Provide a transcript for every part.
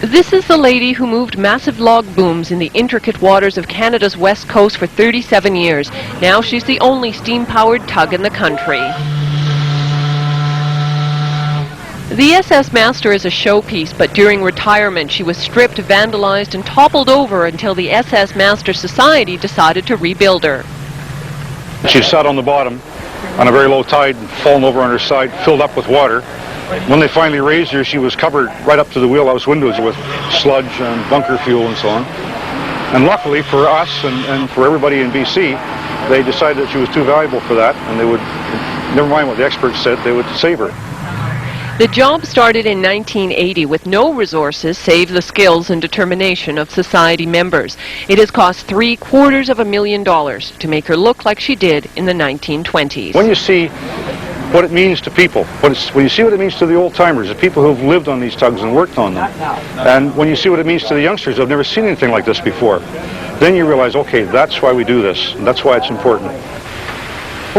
This is the lady who moved massive log booms in the intricate waters of Canada's west coast for 37 years. Now she's the only steam-powered tug in the country. The SS Master is a showpiece, but during retirement she was stripped, vandalized and toppled over until the SS Master Society decided to rebuild her. She sat on the bottom on a very low tide and fallen over on her side, filled up with water. When they finally raised her, she was covered right up to the wheelhouse windows with sludge and bunker fuel and so on. And luckily for us and for everybody in BC, they decided that she was too valuable for that, and they would, never mind what the experts said, they would save her. The job started in 1980 with no resources save the skills and determination of society members. It has cost $750,000 to make her look like she did in the 1920s. When you see what it means to people, when you see what it means to the old-timers, the people who have lived on these tugs and worked on them, and when you see what it means to the youngsters who have never seen anything like this before, then you realize, okay, that's why we do this, and that's why it's important.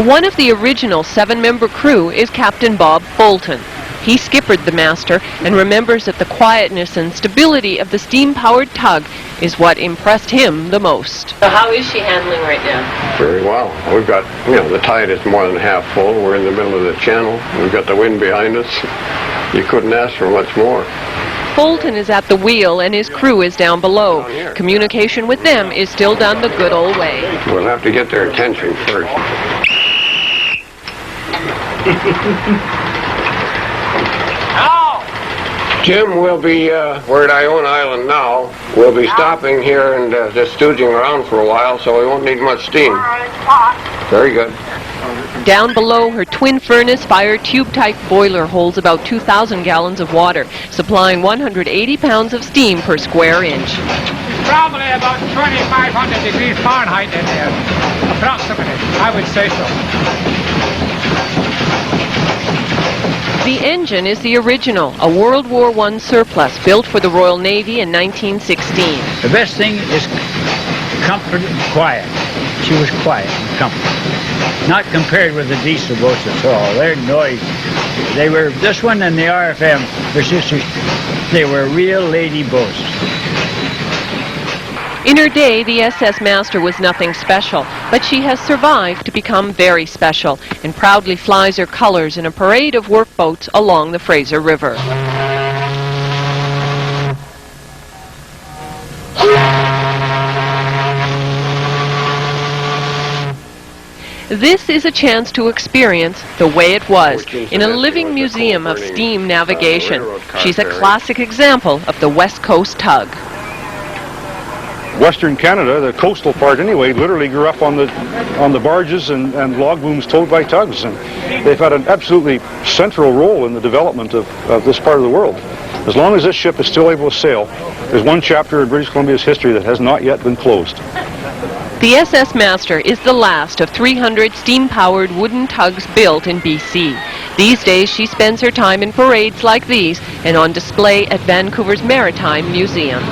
One of the original 7-member crew is Captain Bob Fulton. He skippered the Master and remembers that the quietness and stability of the steam-powered tug is what impressed him the most. So how is she handling right now? Very well. We've got, the tide is more than half full. We're in the middle of the channel. We've got the wind behind us. You couldn't ask for much more. Fulton is at the wheel and his crew is down below. Communication with them is still done the good old way. We'll have to get their attention first. Jim will be, we're at Iona Island now. We'll be stopping here and just stooging around for a while, so we won't need much steam. Very good. Down below, her twin furnace fire tube-type boiler holds about 2,000 gallons of water, supplying 180 pounds of steam per square inch. Probably about 2,500 degrees Fahrenheit in there, approximately, I would say so. The engine is the original, a World War I surplus built for the Royal Navy in 1916. The best thing is comfort and quiet. She was quiet and comfortable. Not compared with the diesel boats at all. They're noisy. They were, this one and the RFM, her sisters, they were real lady boats. In her day, the SS Master was nothing special, but she has survived to become very special and proudly flies her colors in a parade of workboats along the Fraser River. This is a chance to experience the way it was in a living museum of steam navigation. She's a classic example of the West Coast tug. Western Canada, the coastal part anyway, literally grew up on the barges and log booms towed by tugs, and they've had an absolutely central role in the development of this part of the world. As long as this ship is still able to sail, there's one chapter in British Columbia's history that has not yet been closed. The SS Master is the last of 300 steam-powered wooden tugs built in BC. These days she spends her time in parades like these and on display at Vancouver's Maritime Museum.